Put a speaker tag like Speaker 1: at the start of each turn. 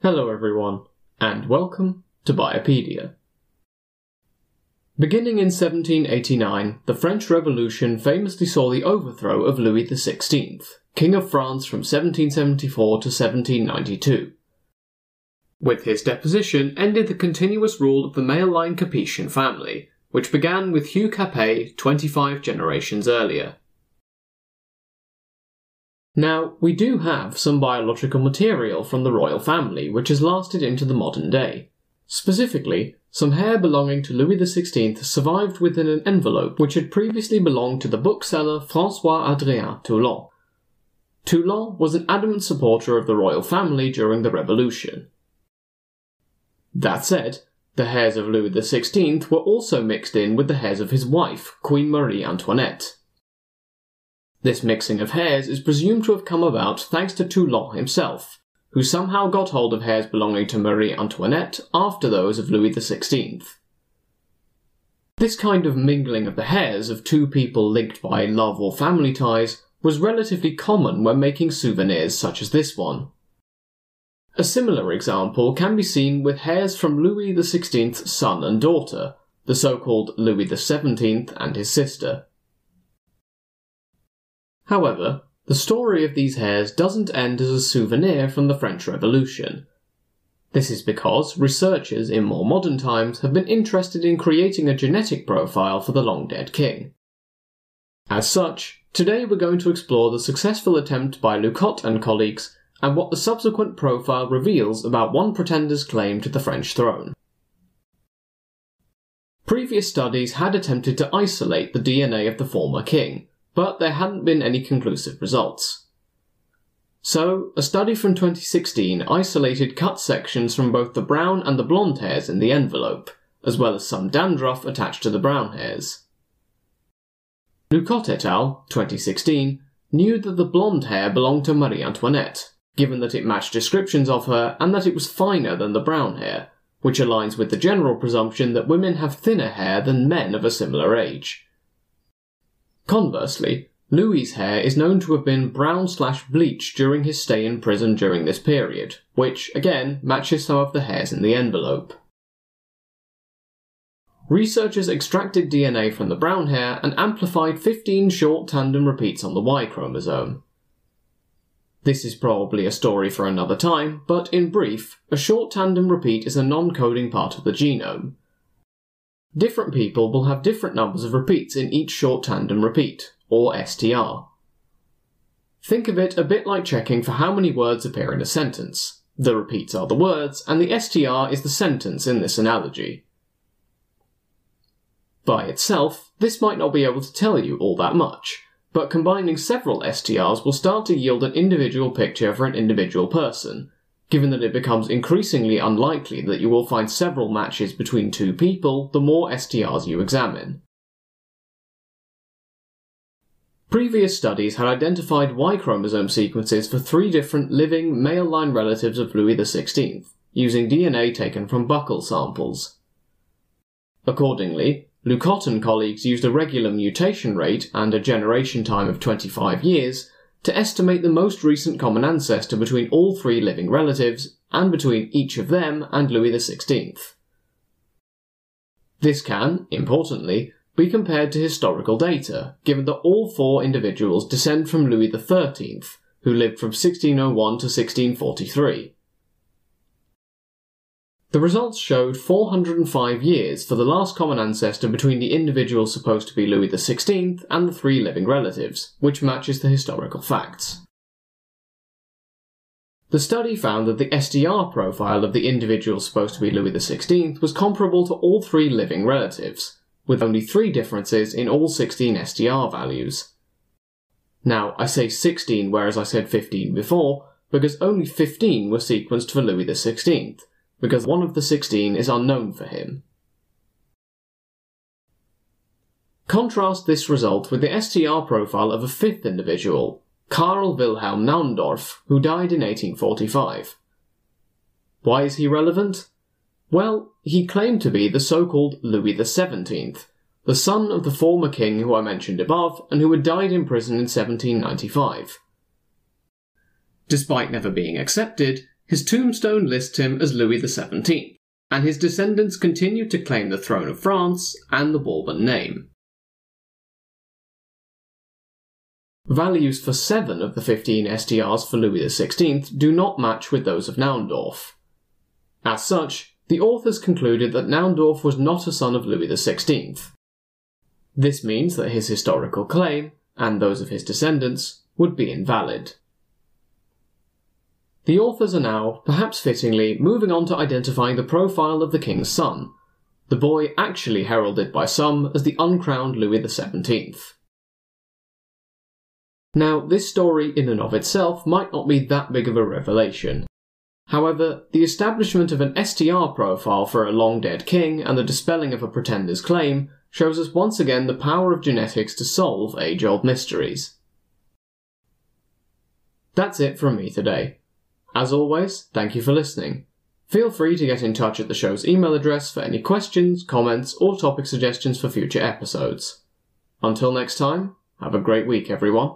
Speaker 1: Hello everyone, and welcome to Biopedia. Beginning in 1789, the French Revolution famously saw the overthrow of Louis XVI, King of France from 1774 to 1792. With his deposition ended the continuous rule of the male-line Capetian family, which began with Hugh Capet 25 generations earlier. Now, we do have some biological material from the royal family which has lasted into the modern day. Specifically, some hair belonging to Louis XVI survived within an envelope which had previously belonged to the bookseller François-Adrien Toulon. Toulon was an adamant supporter of the royal family during the Revolution. That said, the hairs of Louis XVI were also mixed in with the hairs of his wife, Queen Marie Antoinette. This mixing of hairs is presumed to have come about thanks to Toulon himself, who somehow got hold of hairs belonging to Marie Antoinette after those of Louis XVI. This kind of mingling of the hairs of two people linked by love or family ties was relatively common when making souvenirs such as this one. A similar example can be seen with hairs from Louis XVI's son and daughter, the so-called Louis XVII and his sister. However, the story of these hairs doesn't end as a souvenir from the French Revolution. This is because researchers in more modern times have been interested in creating a genetic profile for the long-dead king. As such, today we're going to explore the successful attempt by Lucotte and colleagues and what the subsequent profile reveals about one pretender's claim to the French throne. Previous studies had attempted to isolate the DNA of the former king, but there hadn't been any conclusive results. So, a study from 2016 isolated cut sections from both the brown and the blonde hairs in the envelope, as well as some dandruff attached to the brown hairs. Lucotte et al., 2016, knew that the blonde hair belonged to Marie Antoinette, given that it matched descriptions of her and that it was finer than the brown hair, which aligns with the general presumption that women have thinner hair than men of a similar age. Conversely, Louis's hair is known to have been brown/bleached during his stay in prison during this period, which, again, matches some of the hairs in the envelope. Researchers extracted DNA from the brown hair and amplified 15 short tandem repeats on the Y chromosome. This is probably a story for another time, but in brief, a short tandem repeat is a non-coding part of the genome. Different people will have different numbers of repeats in each short tandem repeat, or STR. Think of it a bit like checking for how many words appear in a sentence. The repeats are the words, and the STR is the sentence in this analogy. By itself, this might not be able to tell you all that much, but combining several STRs will start to yield an individual picture for an individual person, given that it becomes increasingly unlikely that you will find several matches between two people the more STRs you examine. Previous studies had identified Y chromosome sequences for 3 different living male-line relatives of Louis XVI, using DNA taken from buccal samples. Accordingly, Lucotte and colleagues used a regular mutation rate and a generation time of 25 years to estimate the most recent common ancestor between all 3 living relatives, and between each of them and Louis XVI. This can, importantly, be compared to historical data, given that all 4 individuals descend from Louis XIII, who lived from 1601 to 1643. The results showed 405 years for the last common ancestor between the individual supposed to be Louis XVI and the 3 living relatives, which matches the historical facts. The study found that the STR profile of the individual supposed to be Louis XVI was comparable to all 3 living relatives, with only 3 differences in all 16 STR values. Now, I say 16 whereas I said 15 before, because only 15 were sequenced for Louis XVI, because one of the 16 is unknown for him. Contrast this result with the STR profile of a 5th individual, Karl Wilhelm Naundorff, who died in 1845. Why is he relevant? Well, he claimed to be the so-called Louis XVII, the son of the former king who I mentioned above and who had died in prison in 1795. Despite never being accepted, His tombstone lists him as Louis XVII, and his descendants continued to claim the throne of France and the Bourbon name. Values for 7 of the 15 STRs for Louis XVI do not match with those of Naundorff. As such, the authors concluded that Naundorff was not a son of Louis XVI. This means that his historical claim, and those of his descendants, would be invalid. The authors are now, perhaps fittingly, moving on to identifying the profile of the king's son, the boy actually heralded by some as the uncrowned Louis XVII. Now, this story in and of itself might not be that big of a revelation. However, the establishment of an STR profile for a long-dead king and the dispelling of a pretender's claim shows us once again the power of genetics to solve age-old mysteries. That's it from me today. As always, thank you for listening. Feel free to get in touch at the show's email address for any questions, comments, or topic suggestions for future episodes. Until next time, have a great week, everyone.